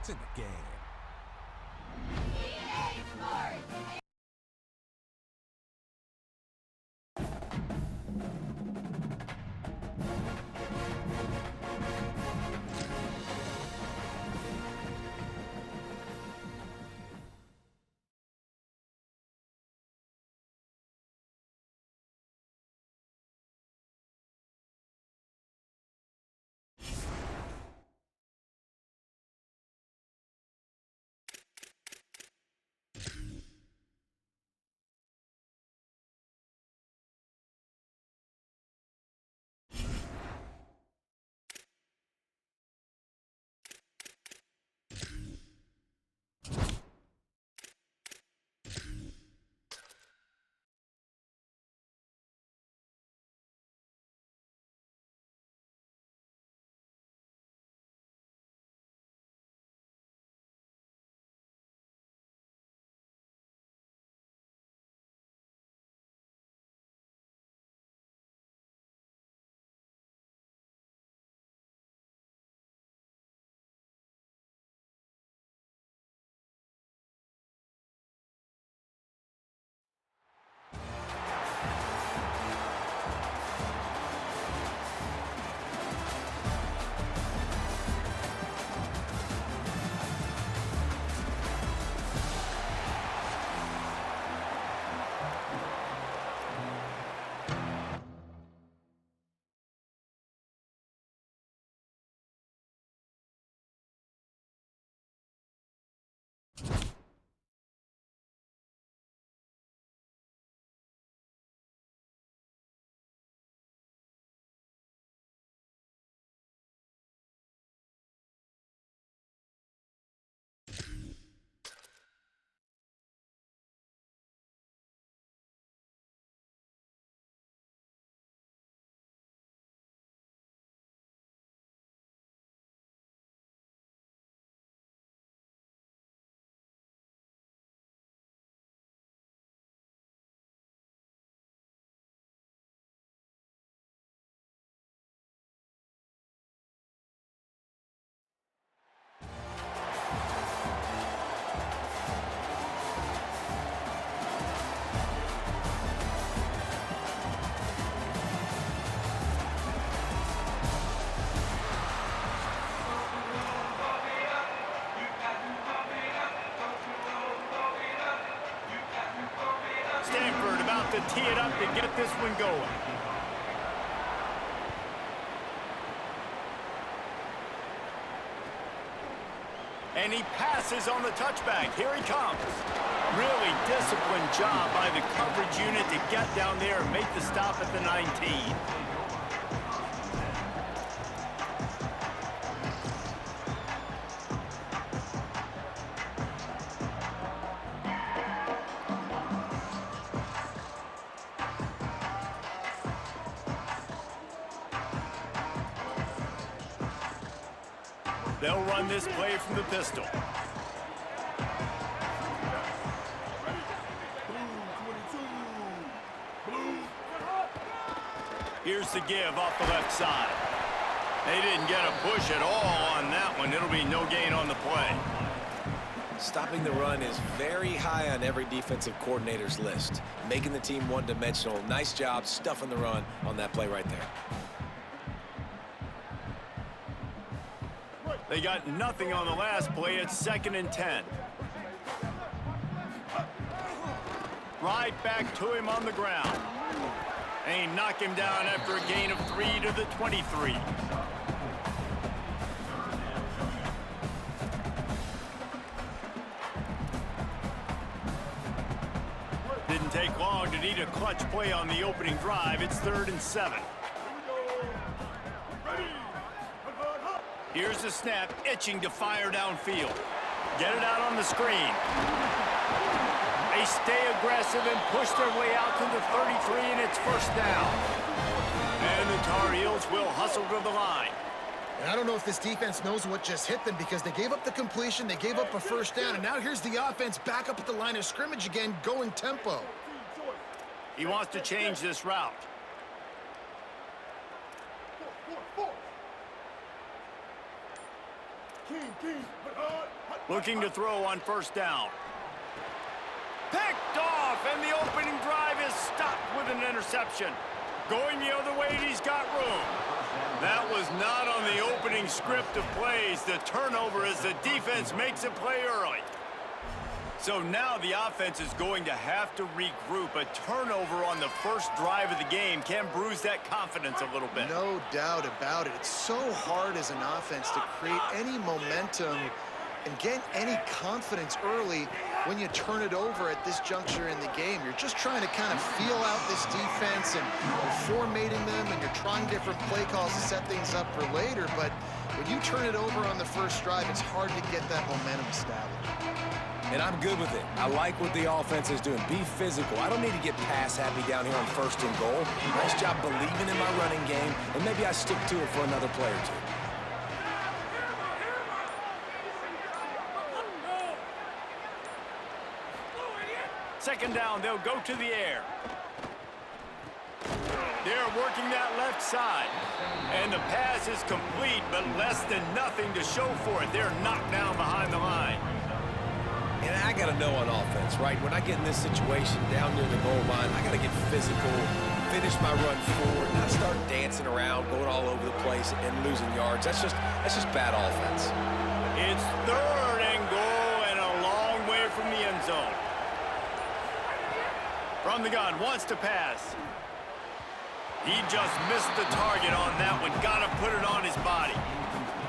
It's in the game. Stanford about to tee it up to get this one going. And he passes on the touchback. Here he comes. Really disciplined job by the coverage unit to get down there and make the stop at the 19. They'll run this play from the pistol. Here's the give off the left side. They didn't get a push at all on that one. It'll be no gain on the play. Stopping the run is very high on every defensive coordinator's list. Making the team one-dimensional. Nice job stuffing the run on that play right there. They got nothing on the last play. It's 2nd and 10. Right back to him on the ground. They knock him down after a gain of 3 to the 23. Didn't take long to need a clutch play on the opening drive. It's 3rd and 7. Here's the snap, itching to fire downfield. Get it out on the screen. They stay aggressive and push their way out to the 33, and it's 1st down. And the Tar Heels will hustle to the line. And I don't know if this defense knows what just hit them because they gave up the completion, they gave up a 1st down, and now here's the offense back up at the line of scrimmage again, going tempo. He wants to change this route. Looking to throw on first down. Picked off, and the opening drive is stopped with an interception. Going the other way, he's got room. That was not on the opening script of plays. The turnover as the defense makes a play early. So now the offense is going to have to regroup. A turnover on the first drive of the game can bruise that confidence a little bit. No doubt about it. It's so hard as an offense to create any momentum and get any confidence early when you turn it over at this juncture in the game. You're just trying to kind of feel out this defense, and you're formatting them, and you're trying different play calls to set things up for later. But when you turn it over on the first drive, it's hard to get that momentum established. And I'm good with it. I like what the offense is doing. Be physical. I don't need to get pass happy down here on first and goal. Nice job believing in my running game, and maybe I stick to it for another play or two. Second down, they'll go to the air. They're working that left side. And the pass is complete, but less than nothing to show for it. They're knocked down behind the line. And I got to know on offense, right? When I get in this situation down near the goal line, I got to get physical, finish my run forward, not start dancing around, going all over the place and losing yards. That's just bad offense. It's third and goal and a long way from the end zone. From the gun, wants to pass. He just missed the target on that one. Got to put it on his body.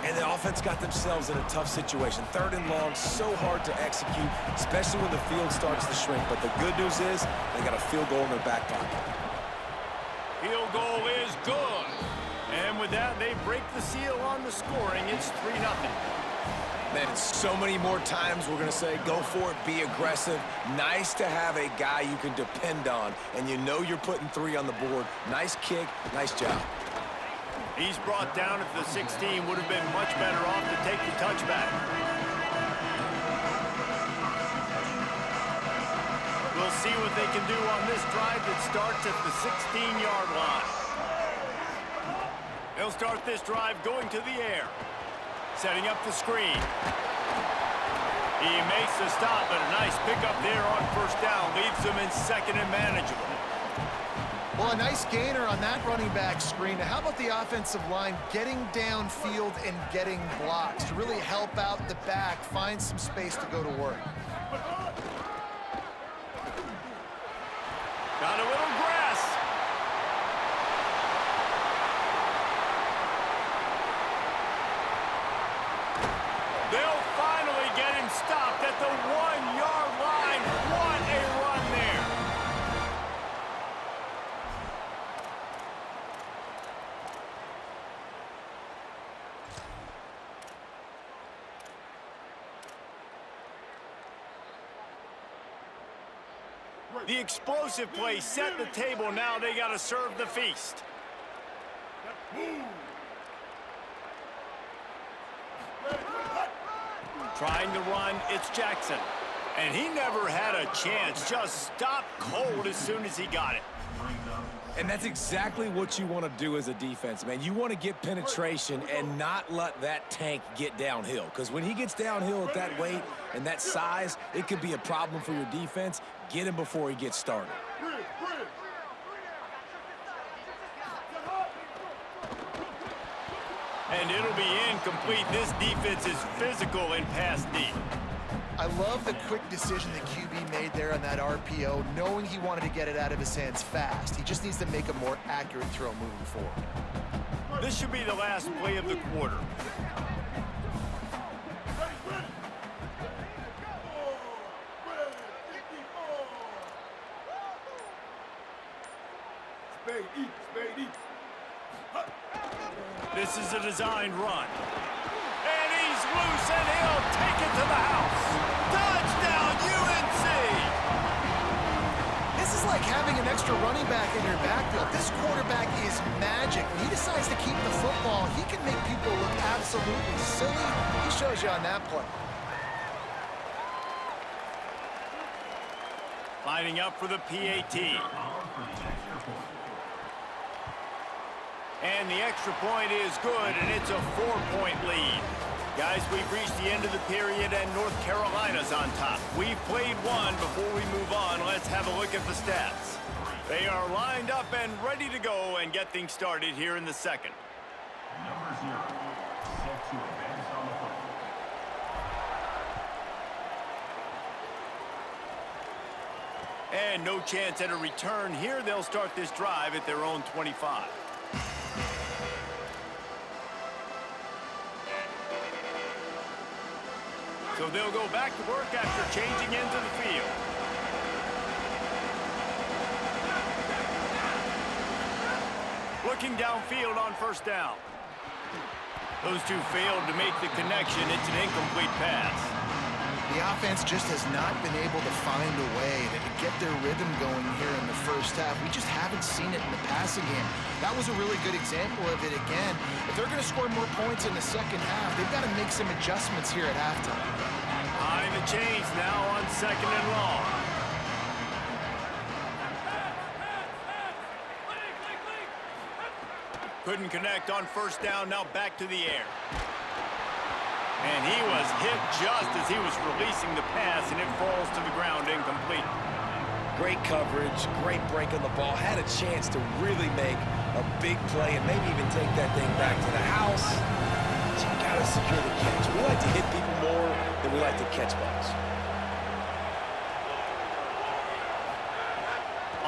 And the offense got themselves in a tough situation. Third and long, so hard to execute, especially when the field starts to shrink. But the good news is they got a field goal in their back pocket. Field goal is good. And with that, they break the seal on the scoring. It's 3-0. Man, so many more times we're going to say, go for it, be aggressive. Nice to have a guy you can depend on, and you know you're putting 3 on the board. Nice kick, nice job. He's brought down at the 16. Would have been much better off to take the touchback. We'll see what they can do on this drive that starts at the 16-yard line. They'll start this drive going to the air. Setting up the screen. He makes the stop, but a nice pickup there on first down. Leaves them in second and manageable. Well, a nice gainer on that running back screen. Now, how about the offensive line getting downfield and getting blocks to really help out the back, find some space to go to work? Got a little grass. They'll finally get him stopped at the 1-yard line. What a run there. The explosive play set the table. Now they got to serve the feast. Trying to run, it's Jackson. And he never had a chance. Just stopped cold as soon as he got it. And that's exactly what you want to do as a defense, man. You want to get penetration and not let that tank get downhill. Because when he gets downhill at that weight and that size, it could be a problem for your defense. Get him before he gets started. And it'll be incomplete. This defense is physical and pass deep. I love the quick decision the QB made there on that RPO, knowing he wanted to get it out of his hands fast. He just needs to make a more accurate throw moving forward. This should be the last play of the quarter. This is a designed run. And he's loose, and he'll take it to the house. Touchdown, UNC! This is like having an extra running back in your backfield. This quarterback is magic. When he decides to keep the football, he can make people look absolutely silly. He shows you on that play. Lining up for the PAT. And the extra point is good, and it's a 4-point lead. Guys, we've reached the end of the period, and North Carolina's on top. We've played one. Before we move on, let's have a look at the stats. They are lined up and ready to go and get things started here in the second. Number 0, set to advance on the football. And no chance at a return here. They'll start this drive at their own 25. So they'll go back to work after changing into the field. Looking downfield on first down. Those two failed to make the connection. It's an incomplete pass. The offense just has not been able to find a way to get their rhythm going here in the first half. We just haven't seen it in the passing game. That was a really good example of it again. If they're going to score more points in the second half, they've got to make some adjustments here at halftime. Behind the chains now on second and long. Couldn't connect on first down, now back to the air. And he was hit just as he was releasing the pass, and it falls to the ground incomplete. Great coverage, great break on the ball. Had a chance to really make a big play and maybe even take that thing back to the house. But you got to secure the catch. We like to hit people more than we like to catch balls.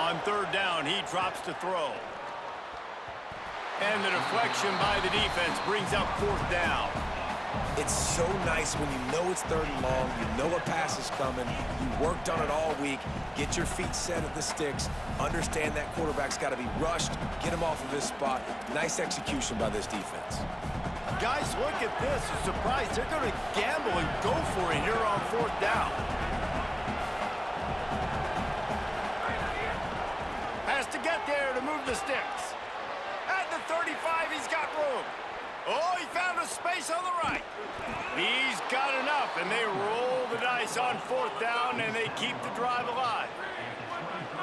On third down, he drops to throw. And the deflection by the defense brings up fourth down. It's so nice when you know it's third and long, you know a pass is coming, you worked on it all week, get your feet set at the sticks, understand that quarterback's got to be rushed, get him off of his spot. Nice execution by this defense. Guys, look at this. I'm surprised they're going to gamble and go for it here on fourth down. Has to get there to move the sticks. At the 35, he's got room. Oh, he found a space on the right. He's got enough, and they roll the dice on fourth down, and they keep the drive alive.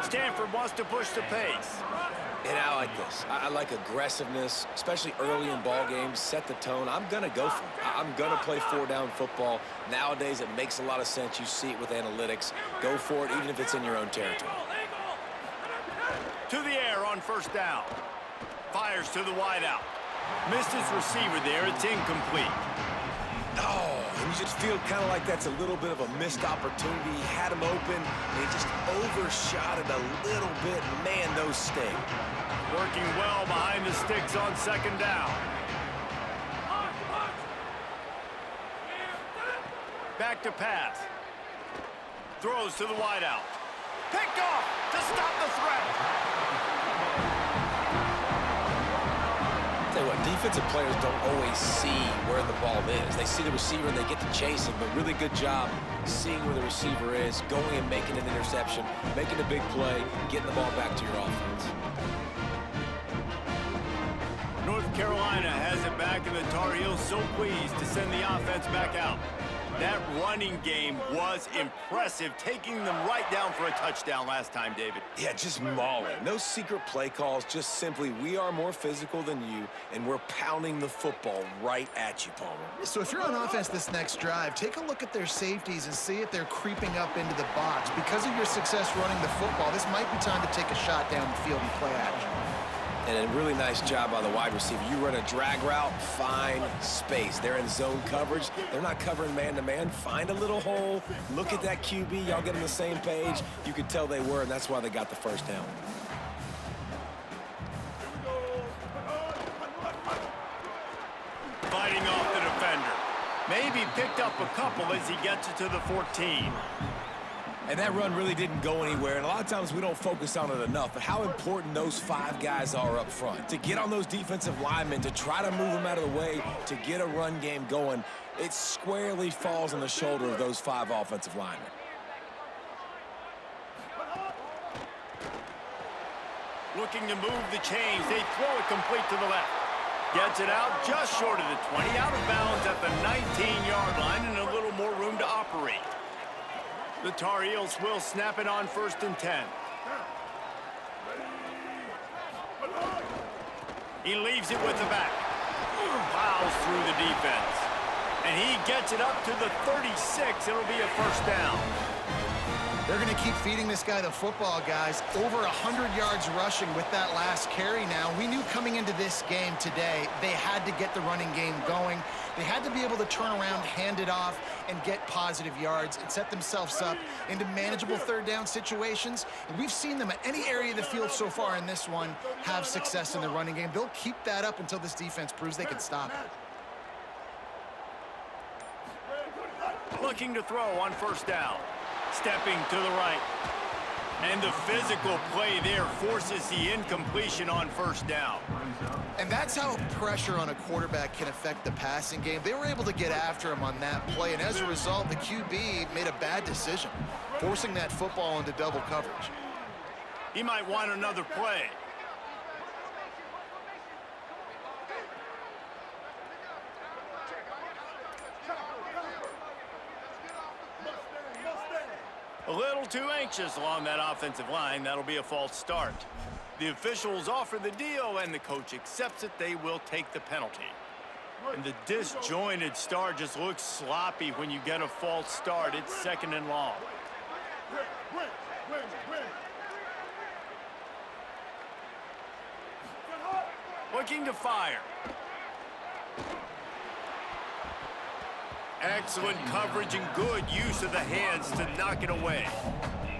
Stanford wants to push the pace. And I like this. I like aggressiveness, especially early in ball games. Set the tone. I'm going to go for it. I'm going to play four-down football. Nowadays, it makes a lot of sense. You see it with analytics. Go for it, even if it's in your own territory. To the air on first down. Fires to the wideout. Missed his receiver there. It's incomplete. Oh, and you just feel kind of like that's a little bit of a missed opportunity. He had him open, and he just overshot it a little bit. Man, those sting. Working well behind the sticks on second down. Back to pass. Throws to the wideout. Picked off to stop the threat. Tell you what, defensive players don't always see where the ball is. They see the receiver and they get to chase him, but really good job seeing where the receiver is, going and making an interception, making a big play, getting the ball back to your offense. North Carolina has it back, and the Tar Heels so pleased to send the offense back out. That running game was impressive, taking them right down for a touchdown last time, David. Yeah, just mauling. No secret play calls, just simply we are more physical than you, and we're pounding the football right at you, Palmer. So if you're on offense this next drive, take a look at their safeties and see if they're creeping up into the box. Because of your success running the football, this might be time to take a shot down the field and play action. And a really nice job by the wide receiver. You run a drag route, find space. They're in zone coverage. They're not covering man-to-man. Find a little hole. Look at that QB. Y'all get on the same page. You could tell they were, and that's why they got the first down. Fighting off the defender. Maybe picked up a couple as he gets it to the 14. And that run really didn't go anywhere, and a lot of times we don't focus on it enough, but how important those five guys are up front. To get on those defensive linemen, to try to move them out of the way, to get a run game going, it squarely falls on the shoulder of those five offensive linemen. Looking to move the chains. They throw it complete to the left. Gets it out just short of the 20, out of bounds at the 19-yard line, and a little more room to operate. The Tar Heels will snap it on 1st and 10. He leaves it with the back. Plows through the defense. And he gets it up to the 36. It'll be a first down. They're going to keep feeding this guy the football, guys. Over 100 yards rushing with that last carry now. We knew coming into this game today, they had to get the running game going. They had to be able to turn around, hand it off, and get positive yards and set themselves up into manageable third down situations. And we've seen them at any area of the field so far in this one have success in the running game. They'll keep that up until this defense proves they can stop it. Looking to throw on first down. Stepping to the right. And the physical play there forces the incompletion on first down. And that's how pressure on a quarterback can affect the passing game. They were able to get after him on that play, and as a result, the QB made a bad decision, forcing that football into double coverage. He might want another play. A little too anxious along that offensive line. That'll be a false start. The officials offer the deal, and the coach accepts it. They will take the penalty. And the disjointed start just looks sloppy when you get a false start. It's second and long. Looking to fire. Excellent coverage and good use of the hands to knock it away.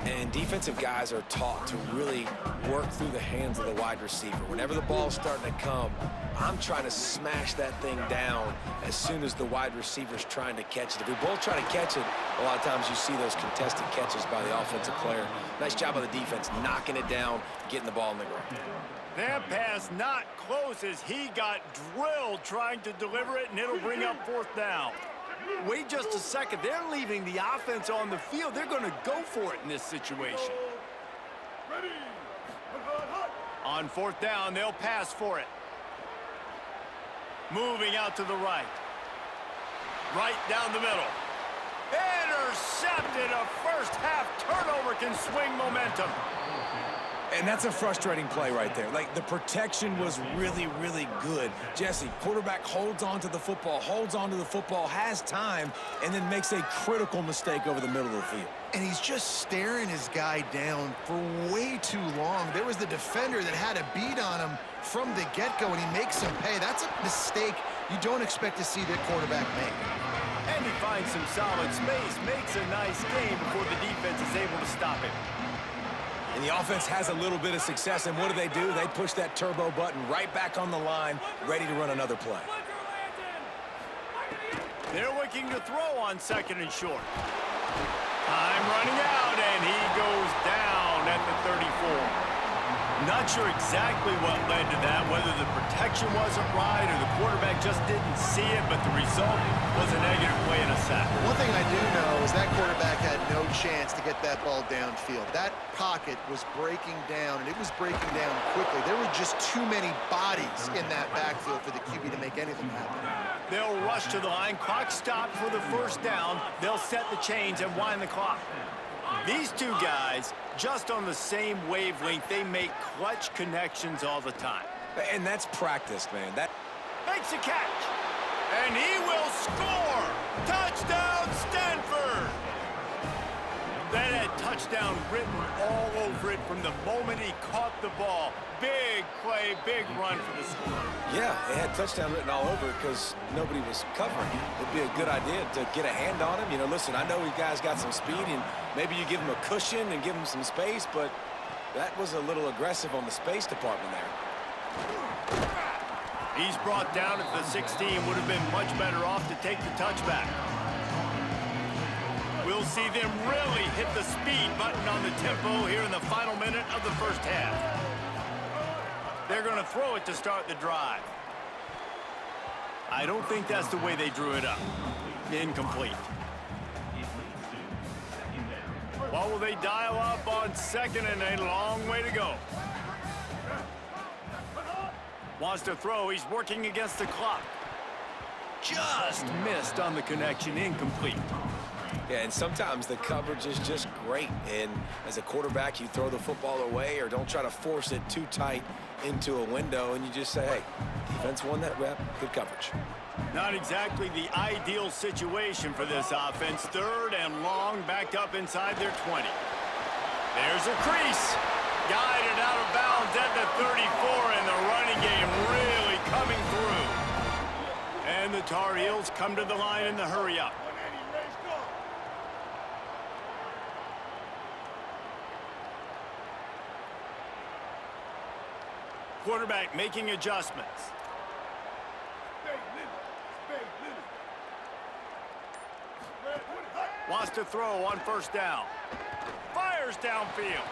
And defensive guys are taught to really work through the hands of the wide receiver. Whenever the ball's starting to come, I'm trying to smash that thing down as soon as the wide receiver's trying to catch it. If we both try to catch it, a lot of times you see those contested catches by the offensive player. Nice job by the defense, knocking it down, getting the ball in the ground. That pass not close as he got drilled trying to deliver it, and it'll bring up fourth down. Wait just a second. They're leaving the offense on the field. They're going to go for it in this situation. On fourth down, they'll pass for it. Moving out to the right. Right down the middle. Intercepted. A first half turnover can swing momentum. And that's a frustrating play right there. Like, the protection was really, really good. Jesse, quarterback holds on to the football, has time, and then makes a critical mistake over the middle of the field. And he's just staring his guy down for way too long. There was the defender that had a beat on him from the get-go, and he makes him pay. That's a mistake you don't expect to see the quarterback make. And he finds some solid space, makes a nice game before the defense is able to stop it. And the offense has a little bit of success, and what do? They push that turbo button right back on the line, ready to run another play. They're looking to throw on second and short. Time running out, and he goes down at the 34. Not sure exactly what led to that, whether the protection wasn't right or the quarterback just didn't see it, but the result was a negative play and a sack. One thing I do know is that quarterback had no chance to get that ball downfield. That pocket was breaking down, and it was breaking down quickly. There were just too many bodies in that backfield for the QB to make anything happen. They'll rush to the line. Clock stopped for the first down. They'll set the chains and wind the clock. These two guys, just on the same wavelength, they make clutch connections all the time. And that's practice, man. That makes a catch. And he will score. Touchdown, Stanford. That had touchdown written all over it from the moment he caught the ball. Big play, big run for the score. Yeah, it had touchdown written all over it because nobody was covering it. It'd be a good idea to get a hand on him. You know, listen, I know you guys got some speed, and maybe you give him a cushion and give him some space, but that was a little aggressive on the space department there. He's brought down at the 16. Would have been much better off to take the touchback. We'll see them really hit the speed button on the tempo here in the final minute of the first half. They're going to throw it to start the drive. I don't think that's the way they drew it up. Incomplete. What will they dial up on second, and a long way to go? Wants to throw. He's working against the clock. Just missed on the connection. Incomplete. Yeah, and sometimes the coverage is just great. And as a quarterback, you throw the football away or don't try to force it too tight into a window, and you just say, hey, defense won that rep, good coverage. Not exactly the ideal situation for this offense. 3rd and long, backed up inside their 20. There's a crease. Guided out of bounds at the 34, and the running game really coming through. And the Tar Heels come to the line in the hurry-up. Quarterback making adjustments. Wants to throw on 1st down. Fires downfield.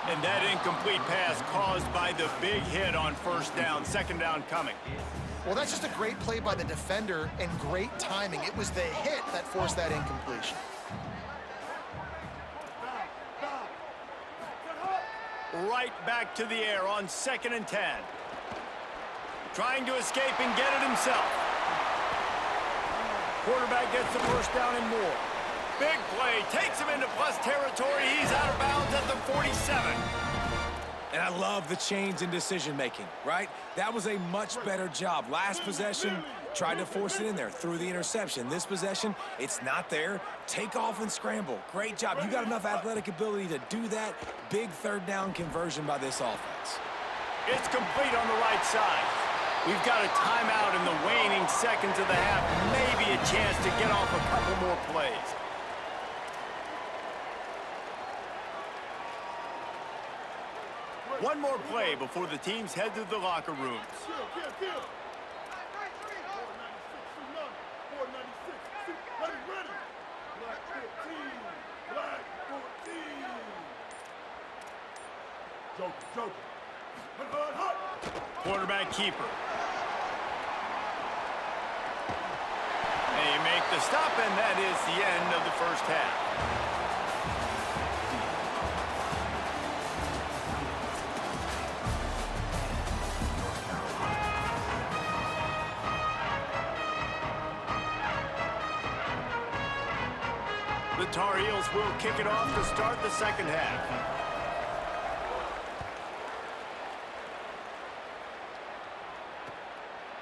And that incomplete pass caused by the big hit on 1st down. 2nd down coming. Well, that's just a great play by the defender and great timing. It was the hit that forced that incompletion. Right back to the air on 2nd and 10. Trying to escape and get it himself. Quarterback gets the 1st down and more. Big play, takes him into plus territory. He's out of bounds at the 47. And I love the change in decision-making, right? That was a much better job. Last possession, tried to force it in there, threw the interception. This possession, it's not there. Take off and scramble. Great job. You got enough athletic ability to do that. Big 3rd down conversion by this offense. It's complete on the right side. We've got a timeout in the waning seconds of the half. Maybe a chance to get off a couple more plays. One more play before the teams head to the locker rooms. Quarterback keeper. They make the stop, and that is the end of the 1st half. The Tar Heels will kick it off to start the 2nd half.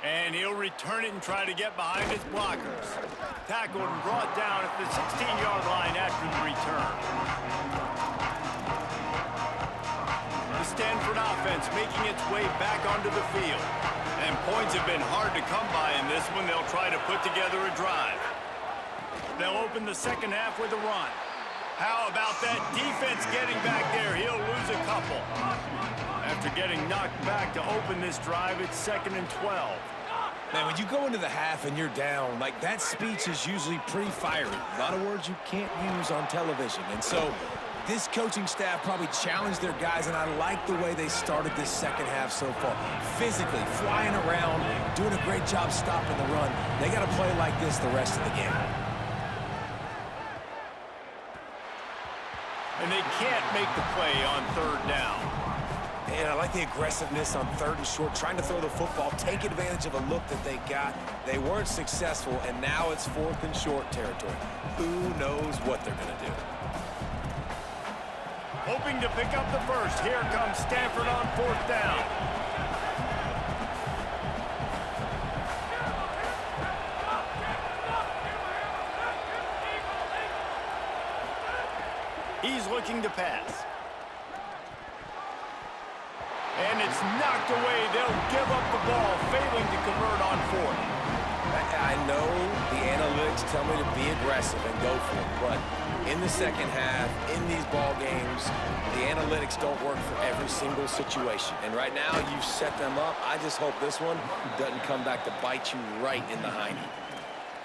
And he'll return it and try to get behind his blockers. Tackled and brought down at the 16-yard line after the return. The Stanford offense making its way back onto the field. And points have been hard to come by in this one. They'll try to put together a drive. They'll open the 2nd half with a run. How about that defense getting back there? He'll lose a couple. After getting knocked back to open this drive, it's 2nd and 12. Man, when you go into the half and you're down, like, that speech is usually pretty fiery. A lot of words you can't use on television. And so this coaching staff probably challenged their guys, and I like the way they started this 2nd half so far. Physically, flying around, doing a great job stopping the run. They got to play like this the rest of the game. And they can't make the play on 3rd down. And I like the aggressiveness on 3rd and short, trying to throw the football, take advantage of a look that they got. They weren't successful, and now it's 4th and short territory. Who knows what they're going to do? Hoping to pick up the 1st. Here comes Stanford on 4th down. He's looking to pass. And it's knocked away. They'll give up the ball, failing to convert on 4th. I know the analytics tell me to be aggressive and go for it, but in the 2nd half, in these ball games, the analytics don't work for every single situation. And right now, you've set them up. I just hope this one doesn't come back to bite you right in the hiney.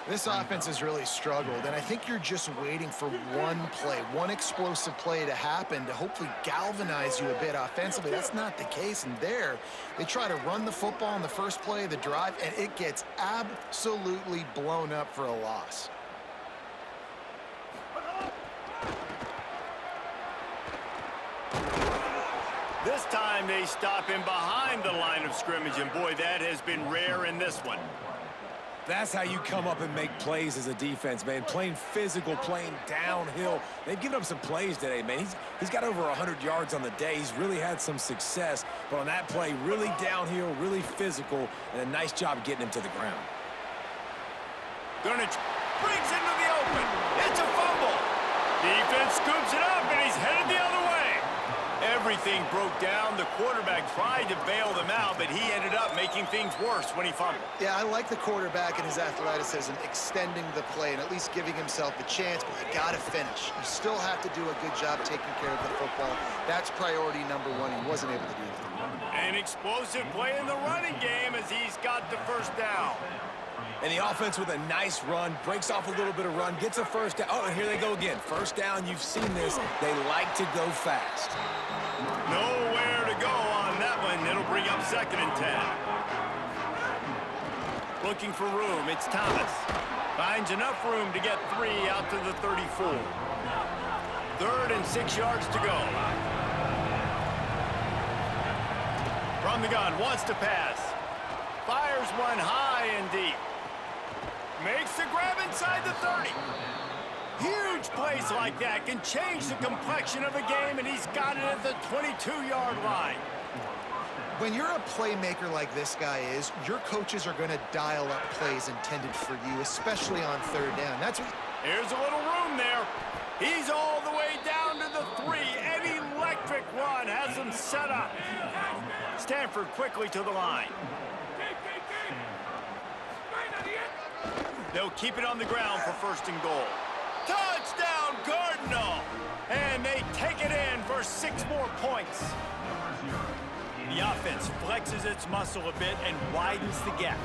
This offense has really struggled, and I think you're just waiting for one play, one explosive play to happen to hopefully galvanize you a bit offensively. That's not the case, and there, they try to run the football on the first play of the drive, and it gets absolutely blown up for a loss. This time they stop him behind the line of scrimmage, and boy, that has been rare in this one. That's how you come up and make plays as a defense, man. Playing physical, playing downhill. They've given up some plays today, man. He's got over 100 yards on the day. He's really had some success. But on that play, really downhill, really physical, and a nice job getting him to the ground. Gurnich brings into the open. It's a fumble. Defense scoops it up, and he's headed the other way. Everything broke down. The quarterback tried to bail them out, but he ended up making things worse when he fumbled. Yeah, I like the quarterback and his athleticism, extending the play and at least giving himself a chance, but you got to finish. You still have to do a good job taking care of the football. That's priority number one. He wasn't able to do that. An explosive play in the running game as he's got the first down. And the offense with a nice run, breaks off a little bit of run, gets a first down. Oh, and here they go again. First down, you've seen this. They like to go fast. Nowhere to go on that one. It'll bring up 2nd and 10. Looking for room. It's Thomas. Finds enough room to get 3 out to the 34. 3rd and 6 yards to go. From the gun, wants to pass. Fires one high and deep. Makes the grab inside the 30. Huge plays like that can change the complexion of a game, and he's got it at the 22-yard line. When you're a playmaker like this guy is, your coaches are going to dial up plays intended for you, especially on 3rd down. That's what... Here's a little room there. He's all the way down to the 3. An electric run has him set up. Stanford quickly to the line. They'll keep it on the ground for 1st and goal. Touchdown, Cardinal! And they take it in for 6 more points. The offense flexes its muscle a bit and widens the gap.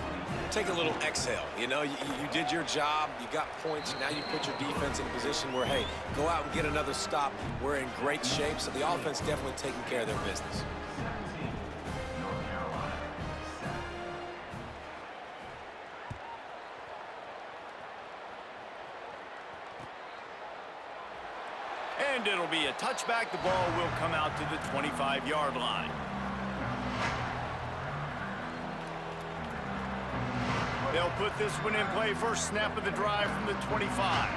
Take a little exhale. You know, you did your job. You got points. Now you put your defense in a position where, hey, go out and get another stop. We're in great shape. So the offense definitely taking care of their business. And it'll be a touchback. The ball will come out to the 25-yard line. They'll put this one in play. First snap of the drive from the 25.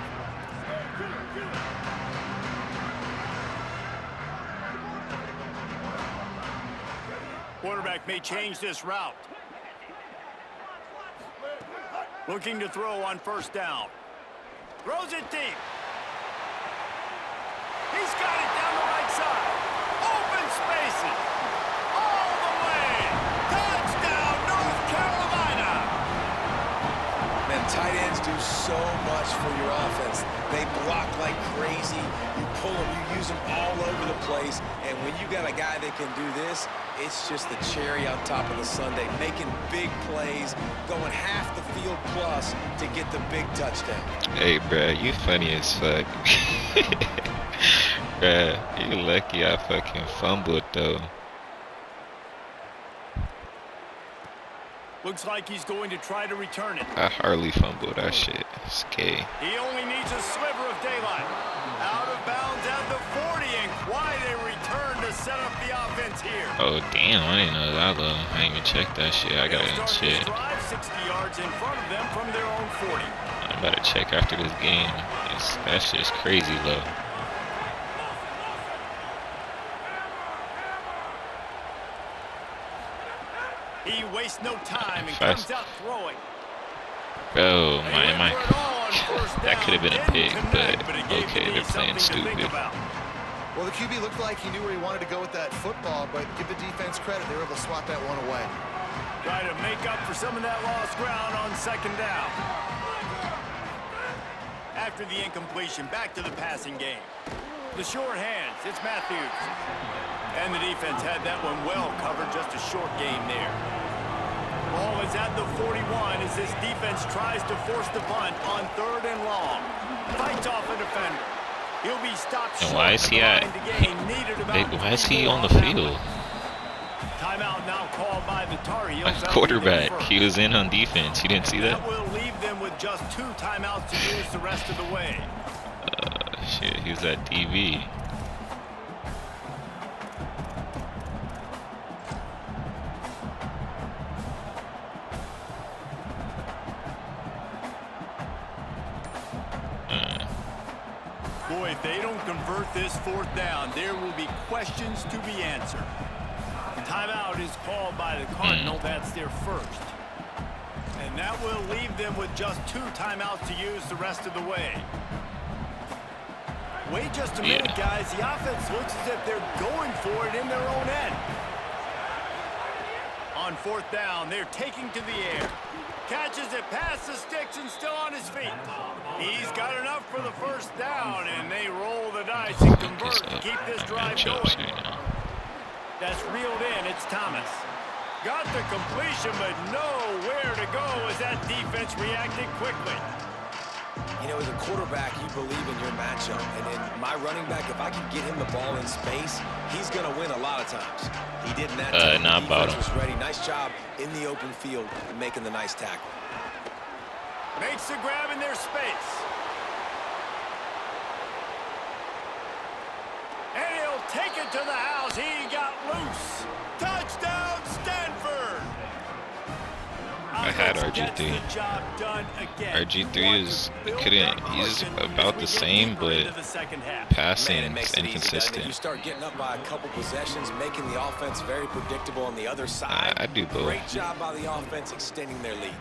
Quarterback may change this route. Looking to throw on 1st down. Throws it deep. He's got it down the right side. Open spaces. All the way. Touchdown, North Carolina. Man, tight ends do so much for your offense. They block like crazy. You pull them, you use them all over the place. And when you got a guy that can do this, it's just the cherry on top of the sundae, making big plays, going half the field plus to get the big touchdown. Hey, bro, you funny as fuck. Bruh, you lucky I fucking fumbled though. Looks like he's going to try to return it. I hardly fumbled that shit. It's gay. He only needs a sliver of daylight. Out of bounds at the 40, and quite a return to set up the offense here. Oh damn, I didn't know that low. I didn't even check that shit. I gotta check. Drive 60 yards in front of them from their own 40. I'm about to check after this game. That shit's crazy low. He wastes no time and comes out throwing. Bro, my that could have been a pick, but okay, they're playing stupid. Well, the QB looked like he knew where he wanted to go with that football, but give the defense credit. They were able to swat that one away. Try to make up for some of that lost ground on 2nd down. After the incompletion, back to the passing game. The short hands, it's Matthews. And the defense had that one well covered, just a short game there. Ball is at the 41 as this defense tries to force the punt on 3rd and long. Fights off a defender. He'll be stopped short. And why is he at? Why is he on the field? Timeout now called by the Tar Heels. Like quarterback, he was in on defense. You didn't see that? That will leave them with just 2 timeouts to use the rest of the way. Shit, he was at DB. Boy, if they don't convert this fourth down, there will be questions to be answered. Timeout is called by the Cardinal. That's their first. And that will leave them with just 2 timeouts to use the rest of the way. Wait just a minute, guys. The offense looks as if they're going for it in their own end. On fourth down, they're taking to the air. Catches it past the sticks and still on his feet. He's got enough for the first down, and they roll the dice and convert to keep this drive going. That's reeled in. It's Thomas. Got the completion, but nowhere to go as that defense reacted quickly. You know, as a quarterback, you believe in your matchup. And in my running back, if I can get him the ball in space, he's going to win a lot of times. He did in that time. The defense was ready. Nice job in the open field and making the nice tackle. Makes the grab in their space. And he'll take it to the house. He got loose. Touchdown, Stanford. I had RG3. RG3 is he's about the same, but passing is inconsistent. You start getting up by a couple possessions, making the offense very predictable on the other side. I do both. Great job by the offense extending their lead.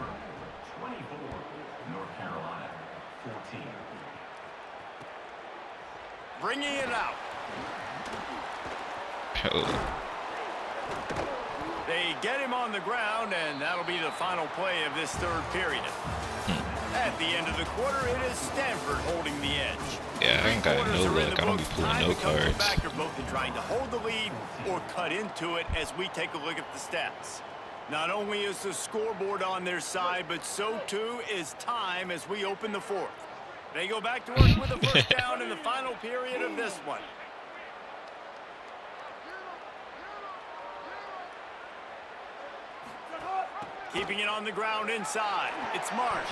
24, North Carolina, 14. Bringing it out. Oh. They get him on the ground, and that'll be the final play of this third period. At the end of the quarter, it is Stanford holding the edge. Yeah, I ain't got no luck. I don't be pulling no cards. They're both in trying to hold the lead or cut into it as we take a look at the stats. Not only is the scoreboard on their side, but so too is time as we open the fourth. They go back to work with a first down in the final period of this one. Keeping it on the ground inside. It's Marsh.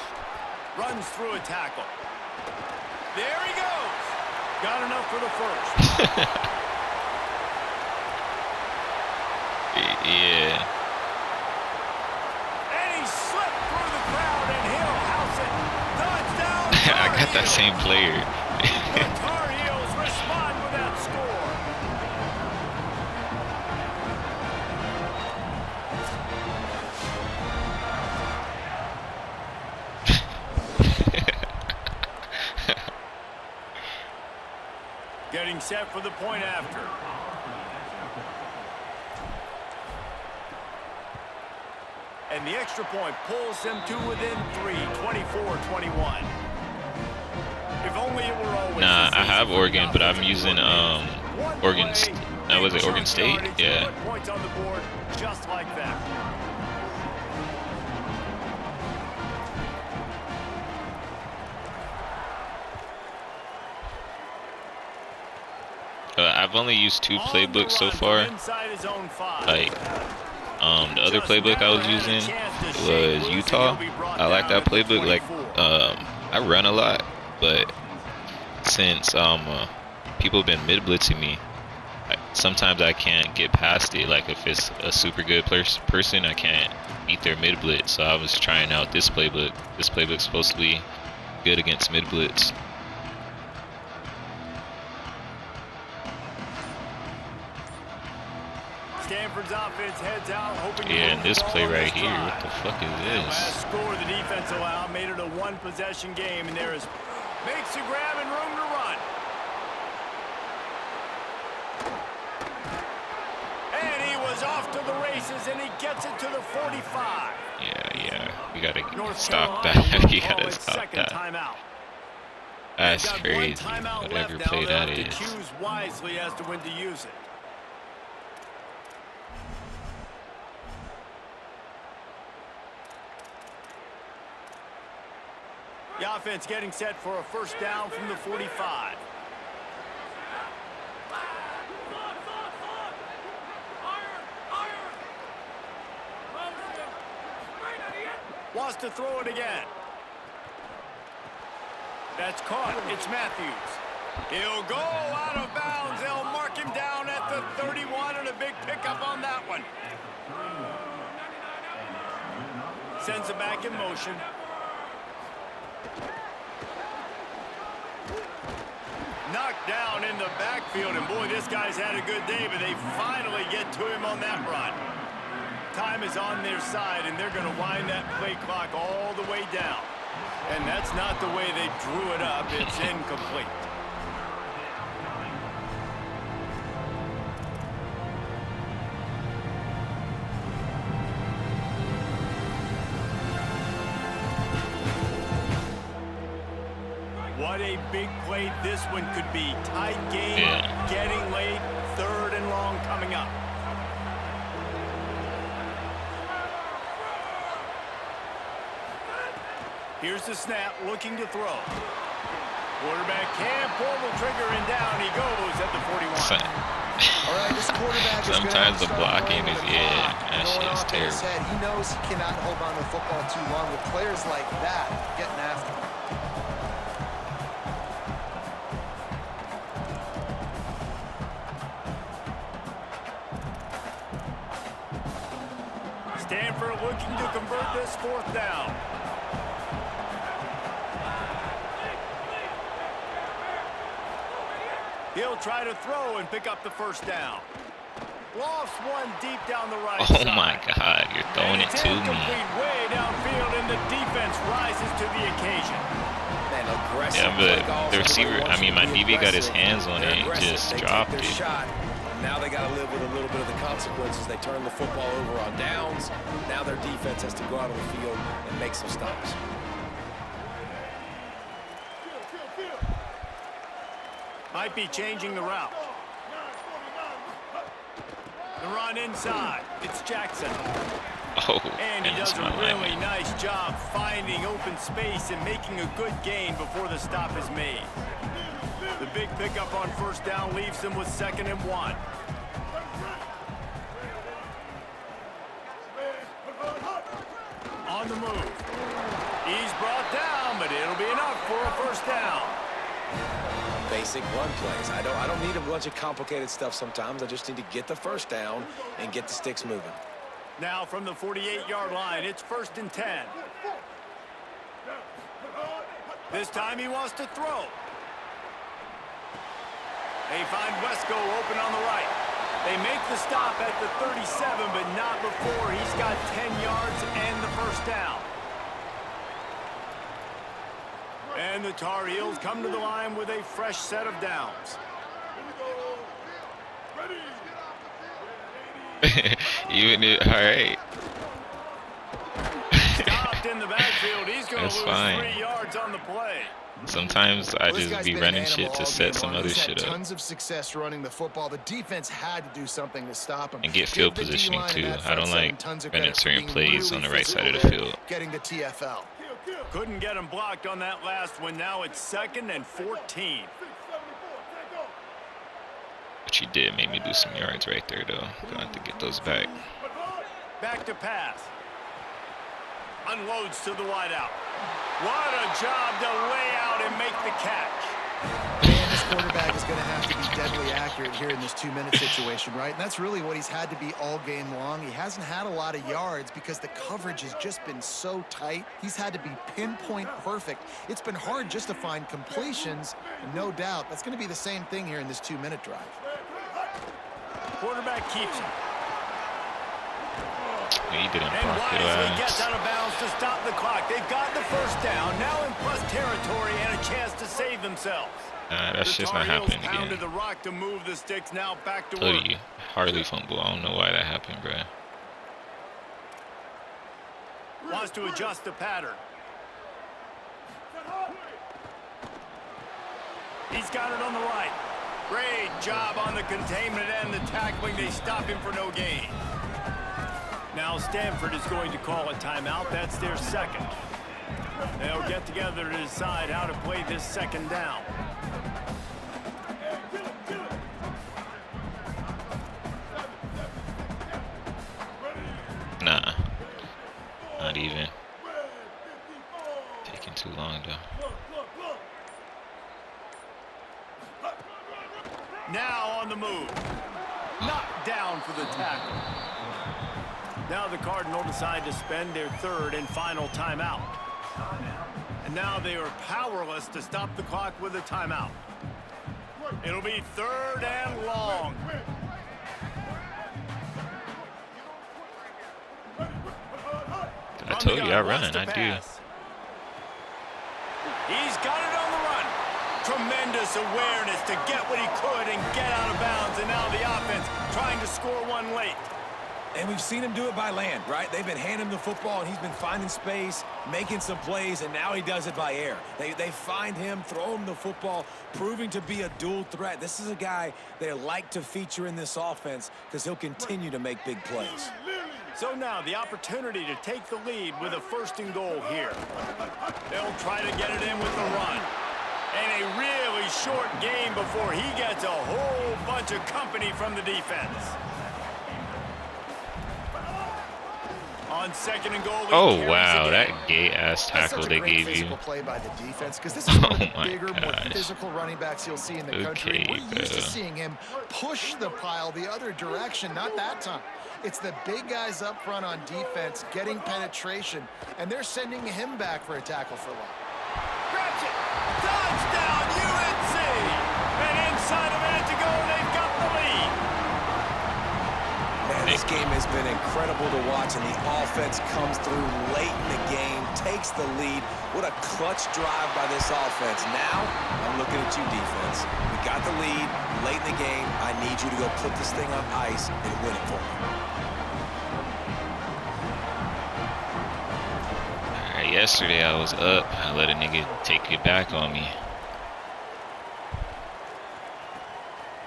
Runs through a tackle. There he goes. Got enough for the first. Yeah. And he slipped through the crowd, and he'll house it. Touchdown. I got that same player. The Tar Heels respond with that score. Getting set for the point after. And the extra point pulls them to within 3, 24-21. If only it were always. Nah, I have Oregon, but I'm using Oregon. Was it Oregon State? Yeah. Points on the board, just like that. I've only used 2 playbooks so far. Like, the other playbook I was using was Utah. I like that playbook. Like, I run a lot, but since people have been mid-blitzing me, sometimes I can't get past it. Like, if it's a super good person, I can't beat their mid-blitz. So I was trying out this playbook. This playbook's supposed to be good against mid-blitz. Stanford's offense heads out, hoping and this play right here, what the fuck is this? Last score the defense allowed made it a 1-possession game, and there is makes a grab and room to run. And he was off to the races, and he gets it to the 45. Yeah, we gotta stop that. You gotta stop that. Timeout. That's crazy. Whatever play that is. Choose wisely as to when to use it. The offense getting set for a first down from the 45. Wants to throw it again. That's caught. It's Matthews. He'll go out of bounds. They'll mark him down at the 31, and a big pickup on that one. Sends it back in motion. knocked down in the backfield, and boy, this guy's had a good day, but they finally get to him on that run. Time is on their side, and they're going to wind that play clock all the way down. And that's not the way they drew it up. It's incomplete. What a big play this one could be. Tight game, getting late, 3rd and long coming up. Here's the snap, looking to throw. Quarterback can't pull the trigger, and down he goes at the 41. All right, this quarterback Sometimes the blocking is, that shit is terrible. He knows he cannot hold on to the football too long with players like that getting after him. Stanford looking to convert this 4th down. He'll try to throw and pick up the 1st down. Lofts one deep down the right side. Oh my God, you're throwing it to me. Way downfield, and the defense rises to the occasion. Yeah, but the receiver, I mean, my DB got his hands on it and just dropped it. Now they got to live with a little bit of the consequences. They turn the football over on downs. Now their defense has to go out on the field and make some stops. Might be changing the route. The run inside. It's Jackson. Oh, and he does a really nice job finding open space and making a good gain before the stop is made. The big pickup on 1st down leaves them with 2nd and 1. On the move. He's brought down, but it'll be enough for a 1st down. Basic run plays. I don't need a bunch of complicated stuff sometimes. I just need to get the 1st down and get the sticks moving. Now from the 48-yard line, it's 1st and 10. This time he wants to throw. They find Wesco open on the right. They make the stop at the 37, but not before he's got 10 yards and the 1st down. And the Tar Heels come to the line with a fresh set of downs. All right. Stopped in the backfield. He's going to lose 3 yards on the play. Sometimes I just be running shit to set some other shit up. Tons of success running the football. The defense had to do something to stop him. And get field positioning too. I don't like running certain plays on the right side of the field. Getting the TFL. Couldn't get him blocked on that last one. Now it's 2nd and 14. But you did make me do some yards right there, though. Gonna have to get those back. Back to pass. Unloads to the wideout. What a job to lay out and make the catch. Man, this quarterback is going to have to be deadly accurate here in this 2-minute situation, right? And that's really what he's had to be all game long. He hasn't had a lot of yards because the coverage has just been so tight. He's had to be pinpoint perfect. It's been hard just to find completions. And no doubt, that's going to be the same thing here in this 2-minute drive. Quarterback keeps him. He didn't and block it. Wisely gets out of bounds to stop the clock. They've got the 1st down, now in plus territory and a chance to save themselves. That's just not happening again. Pounded the rock to move the sticks, now back to Told work. you, hardly fumble. I don't know why that happened, bro. Wants to adjust the pattern. He's got it on the right. Great job on the containment and the tackling. They stop him for no gain. Now Stanford is going to call a timeout. That's their 2nd. They'll get together to decide how to play this 2nd down. Nah. Not even. Taking too long, though. Now on the move. Knocked down for the tackle. Now the Cardinals decide to spend their 3rd and final timeout. And now they are powerless to stop the clock with a timeout. It'll be 3rd and long. I told you I run, I do. He's got it on the run. Tremendous awareness to get what he could and get out of bounds. And now the offense trying to score one late. And we've seen him do it by land, right? They've been handing him the football, and he's been finding space, making some plays, and now he does it by air. They find him, throw him the football, proving to be a dual threat. This is a guy they like to feature in this offense because he'll continue to make big plays. So now the opportunity to take the lead with a 1st and goal here. They'll try to get it in with the run. And a really short game before he gets a whole bunch of company from the defense. On 2nd and goal. Oh wow, that gay-ass tackle they gave you. Play by the defense, because this is one of the bigger, more gosh. physical running backs you'll see in the country. We're used to seeing him push the pile the other direction, not that time. It's the big guys up front on defense getting penetration, and they're sending him back for a tackle for loss. Grabs it. Touchdown, UNC. And inside a minute to go, they've got the lead. Man, this game has been incredible to watch, and the offense comes through late in the game, takes the lead. What a clutch drive by this offense. Now, I'm looking at you, defense. We got the lead late in the game. I need you to go put this thing on ice and win it for me. Yesterday I was up. I let a nigga take it back on me.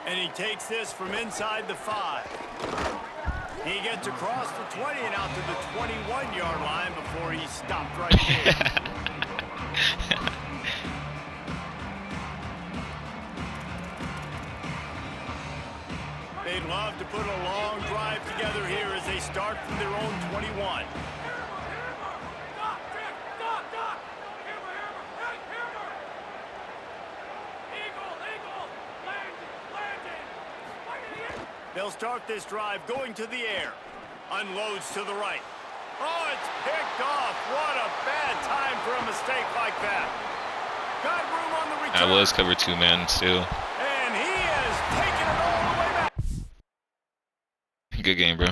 And he takes this from inside the 5. He gets across the 20 and out to the 21-yard line before he stopped right there. They'd love to put a long drive together here as they start from their own 21. They'll start this drive going to the air. Unloads to the right. Oh, it's picked off. What a bad time for a mistake like that. Got room on the return. I was cover 2 man still. And he has taken it all the way back. Good game, bro.